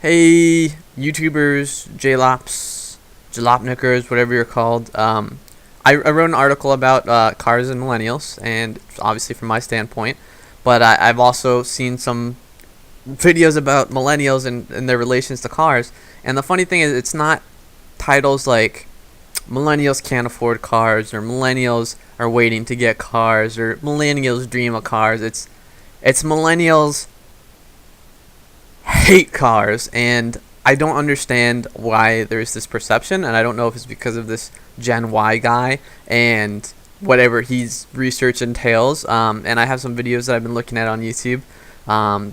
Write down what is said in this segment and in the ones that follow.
Hey, YouTubers, Jalopnikers, whatever you're called. I wrote an article about cars and millennials, and obviously from my standpoint, but I've also seen some videos about millennials and their relations to cars. And the funny thing is, it's not titles like millennials can't afford cars, or millennials are waiting to get cars, or millennials dream of cars. It's millennials hate cars, and I don't understand why there's this perception, and I don't know if it's because of this Gen Y guy and whatever his research entails. And I have some videos that I've been looking at on YouTube.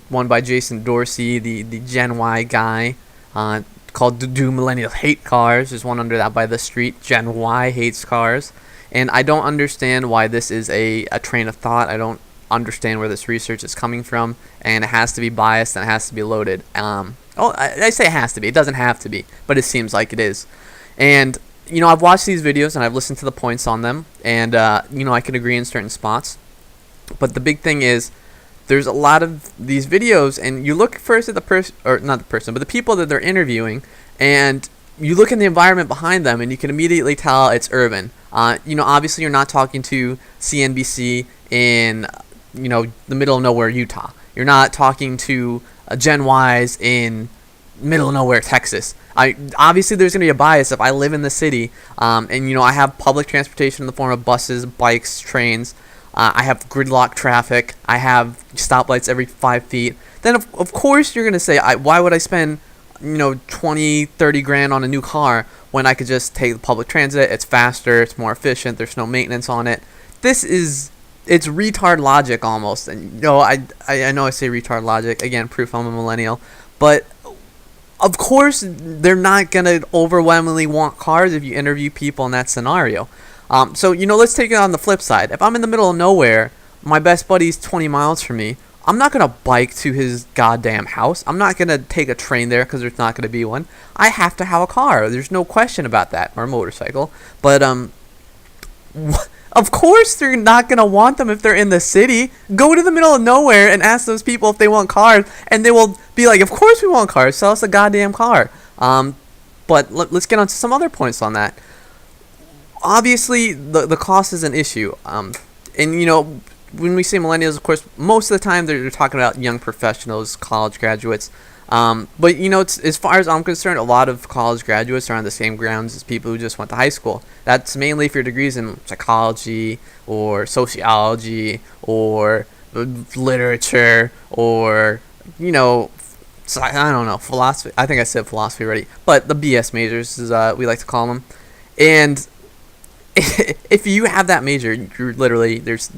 One by Jason Dorsey, the Gen Y guy, called Do Millennials Hate Cars? There's one under that by The Street, Gen Y Hates Cars. And I don't understand why this is a train of thought. I don't understand where this research is coming from, and it has to be biased and it has to be loaded. I say it has to be. It doesn't have to be, but it seems like it is. And I've watched these videos and I've listened to the points on them, and I can agree in certain spots. But the big thing is, there's a lot of these videos, and you look first at the person, or not the person, but the people that they're interviewing, and you look in the environment behind them, and you can immediately tell it's urban. Obviously you're not talking to CNBC in the middle of nowhere, Utah. You're not talking to Gen Ys in middle of nowhere, Texas. Obviously there's going to be a bias if I live in the city, and I have public transportation in the form of buses, bikes, trains. I have gridlock traffic. I have stoplights every 5 feet. Then of course you're going to say, why would I spend 20, 30 grand on a new car when I could just take the public transit? It's faster, it's more efficient, there's no maintenance on it. It's retard logic almost. And I know I say retard logic, again, proof I'm a millennial, but of course they're not going to overwhelmingly want cars if you interview people in that scenario. So let's take it on the flip side. If I'm in the middle of nowhere, my best buddy's 20 miles from me, I'm not going to bike to his goddamn house. I'm not going to take a train there because there's not going to be one. I have to have a car. There's no question about that. Or a motorcycle. But, of course they're not going to want them if they're in the city. Go to the middle of nowhere and ask those people if they want cars, and they will be like, of course we want cars. Sell us a goddamn car. But let's get on to some other points on that. Obviously, the cost is an issue. When we say millennials, of course, most of the time they're talking about young professionals, college graduates. But as far as I'm concerned, a lot of college graduates are on the same grounds as people who just went to high school. That's mainly for your degrees in psychology or sociology or literature or I don't know, philosophy. I think I said philosophy already, but the BS majors, as we like to call them. And if you have that major, you're literally there's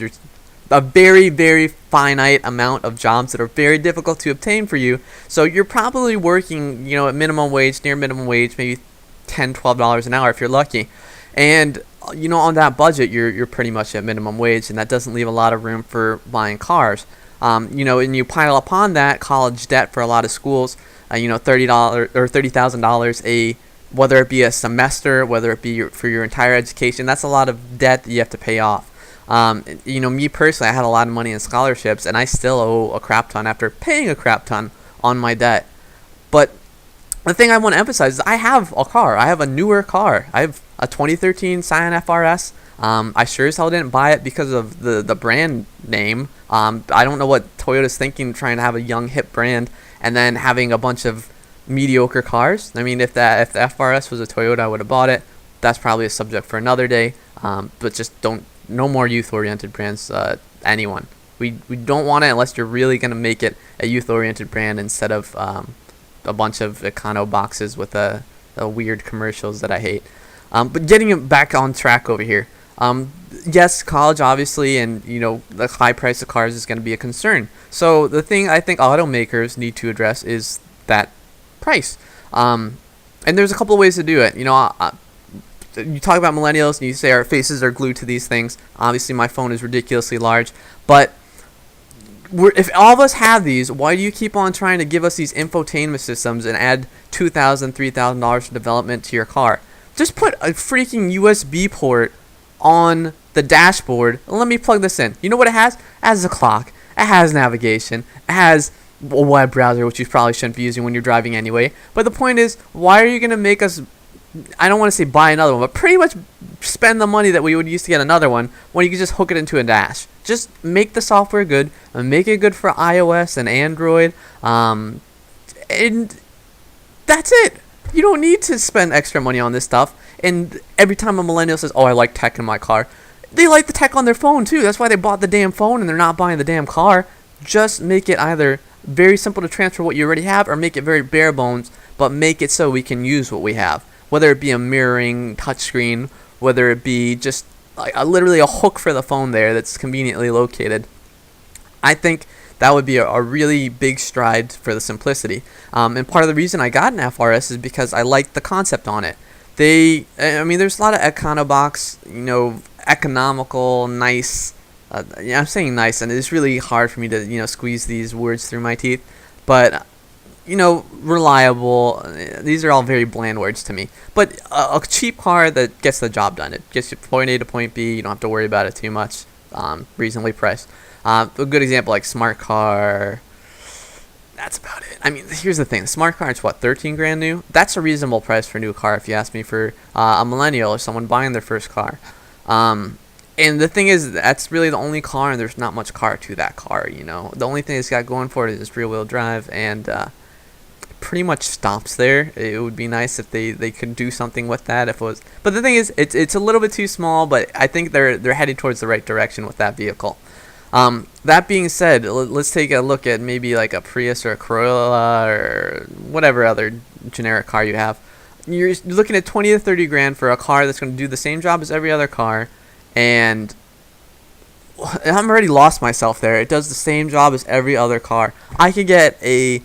a very, very finite amount of jobs that are very difficult to obtain for you. So you're probably working, at minimum wage, near minimum wage, maybe $10, $12 an hour if you're lucky. And on that budget, you're pretty much at minimum wage, and that doesn't leave a lot of room for buying cars. And you pile upon that college debt for a lot of schools. $30 or $30,000 whether it be a semester, whether it be for your entire education. That's a lot of debt that you have to pay off. Me personally, I had a lot of money in scholarships, and I still owe a crap ton after paying a crap ton on my debt. But the thing I want to emphasize is I have a car. I have a newer car. I have a 2013 Scion FRS. I sure as hell didn't buy it because of the brand name. I don't know what Toyota's thinking, trying to have a young hip brand and then having a bunch of mediocre cars. I mean, if the FRS was a Toyota, I would have bought it. That's probably a subject for another day. But just no more youth-oriented brands. Anyone, we don't want it unless you're really gonna make it a youth-oriented brand instead of a bunch of Econo boxes with the weird commercials that I hate. But getting it back on track over here. Yes, college obviously, and the high price of cars is going to be a concern. So the thing I think automakers need to address is that price. And there's a couple of ways to do it. You talk about millennials and you say our faces are glued to these things. Obviously my phone is ridiculously large, but if all of us have these, why do you keep on trying to give us these infotainment systems and add $2,000, $3,000 for development to your car? Just put a freaking USB port on the dashboard. Let me plug this in. You know what it has? It has a clock. It has navigation. It has a web browser, which you probably shouldn't be using when you're driving anyway. But the point is, why are you going to make us, I don't want to say buy another one, but pretty much spend the money that we would use to get another one when you can just hook it into a dash? Just make the software good and make it good for iOS and Android. And that's it. You don't need to spend extra money on this stuff. And every time a millennial says, oh, I like tech in my car, they like the tech on their phone too. That's why they bought the damn phone and they're not buying the damn car. Just make it either very simple to transfer what you already have or make it very bare bones, but make it so we can use what we have. Whether it be a mirroring touchscreen, whether it be just like literally a hook for the phone there that's conveniently located. I think that would be a really big stride for the simplicity. And part of the reason I got an FRS is because I liked the concept on it. There's a lot of Econobox, economical, nice. I'm saying nice, and it's really hard for me to, squeeze these words through my teeth. But, reliable. These are all very bland words to me. But a cheap car that gets the job done. It gets you from point A to point B. You don't have to worry about it too much. Reasonably priced. A good example, like smart car. That's about it. I mean, here's the thing. The smart car is what, 13 grand new? That's a reasonable price for a new car if you ask me, for a millennial or someone buying their first car. And the thing is, that's really the only car, and there's not much car to that car, The only thing it's got going for it is rear-wheel drive, and pretty much stops there. It would be nice if they could do something with that. But the thing is, it's a little bit too small, but I think they're headed towards the right direction with that vehicle. That being said, let's take a look at maybe like a Prius or a Corolla or whatever other generic car you have. You're looking at 20 to 30 grand for a car that's going to do the same job as every other car, and I'm already lost myself there. It does the same job as every other car. I could get a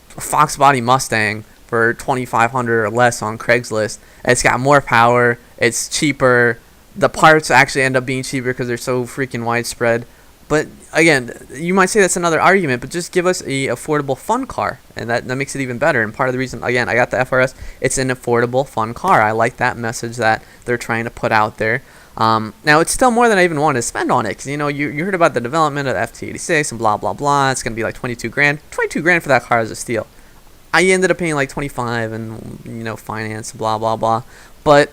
Fox Body Mustang for $2,500 or less on Craigslist. It's got more power. It's cheaper. The parts actually end up being cheaper because they're so freaking widespread. But again, you might say that's another argument, but just give us a affordable fun car, and that makes it even better. And part of the reason, again, I got the FRS, it's an affordable fun car. I like that message that they're trying to put out there. Now, it's still more than I even want to spend on it, because, you heard about the development of the FT86 and blah, blah, blah. It's going to be like 22 grand. 22 grand for that car is a steal. I ended up paying like 25 and, finance, blah, blah, blah. But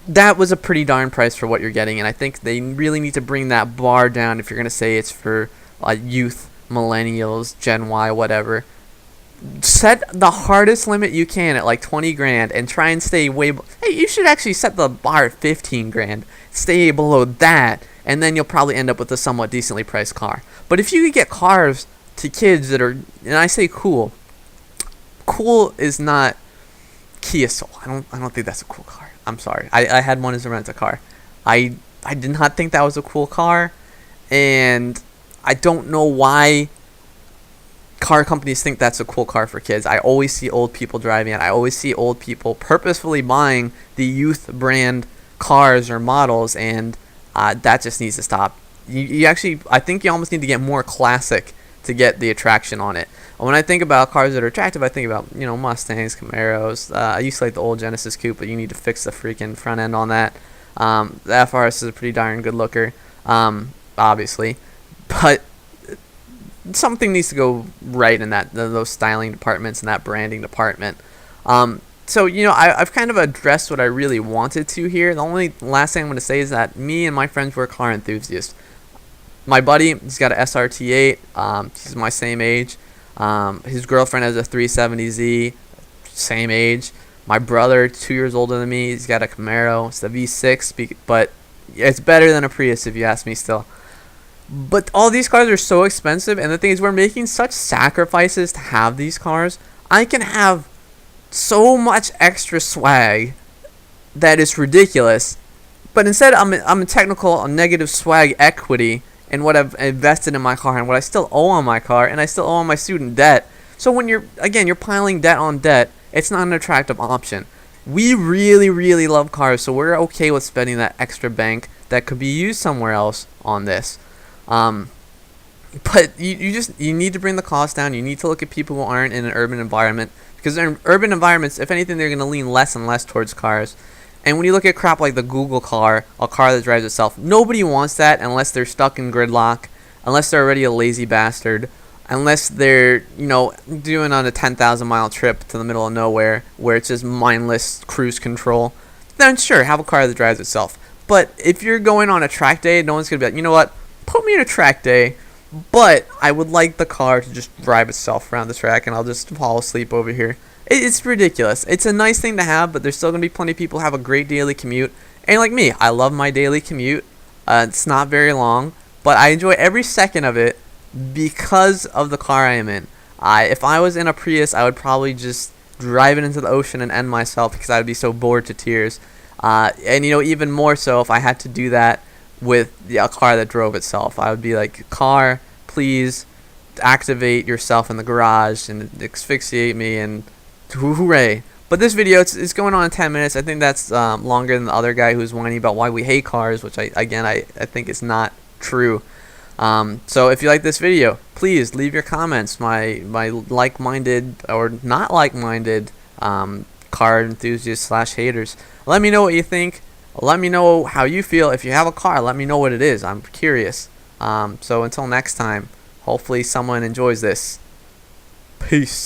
that was a pretty darn price for what you're getting, and I think they really need to bring that bar down if you're going to say it's for youth, millennials, Gen Y, whatever. Set the hardest limit you can at like 20 grand and try and stay hey, you should actually set the bar at 15 grand. Stay below that, and then you'll probably end up with a somewhat decently priced car. But if you could get cars to kids that are, and I say cool is not Kia Soul. I don't think that's a cool car. I'm sorry. I had one as a rent-a-car. I did not think that was a cool car, and I don't know why car companies think that's a cool car for kids. I always see old people driving it. I always see old people purposefully buying the youth brand cars or models, and that just needs to stop. You actually, I think you almost need to get more classic to get the attraction on it. When I think about cars that are attractive, I think about, Mustangs, Camaros. I used to like the old Genesis Coupe, but you need to fix the freaking front end on that. The FRS is a pretty darn good looker, obviously. But something needs to go right in those styling departments and that branding department. So, I've kind of addressed what I really wanted to here. The only last thing I'm going to say is that me and my friends were car enthusiasts. My buddy, he's got an SRT8. He's my same age. His girlfriend has a 370Z, same age. My brother, 2 years older than me, he's got a Camaro. It's the V6, but it's better than a Prius if you ask me still. But all these cars are so expensive, and the thing is, we're making such sacrifices to have these cars. I can have so much extra swag that is ridiculous, but instead I'm a negative swag equity in what I've invested in my car and what I still owe on my car, and I still owe on my student debt. So when you're piling debt on debt, it's not an attractive option. We really, really love cars, so we're okay with spending that extra bank that could be used somewhere else on this. But you need to bring the cost down. You need to look at people who aren't in an urban environment, because in urban environments, if anything, they're going to lean less and less towards cars. And when you look at crap like the Google car, a car that drives itself, nobody wants that unless they're stuck in gridlock, unless they're already a lazy bastard, unless they're, doing on a 10,000-mile trip to the middle of nowhere where it's just mindless cruise control, then sure, have a car that drives itself. But if you're going on a track day, no one's going to be like, you know what, put me in a track day, but I would like the car to just drive itself around the track and I'll just fall asleep over here. It's ridiculous. It's a nice thing to have, but there's still going to be plenty of people who have a great daily commute. And like me, I love my daily commute. It's not very long, but I enjoy every second of it because of the car I am in. If I was in a Prius, I would probably just drive it into the ocean and end myself because I would be so bored to tears. And even more so if I had to do that with a car that drove itself. I would be like, car, please activate yourself in the garage and asphyxiate me and hooray. But this video, it's going on in 10 minutes. I think that's longer than the other guy who's whining about why we hate cars, which I think is not true. So if you like this video, please leave your comments. My like-minded or not like-minded car enthusiasts / haters. Let me know what you think. Let me know how you feel. If you have a car, let me know what it is. I'm curious. So until next time, hopefully someone enjoys this. Peace.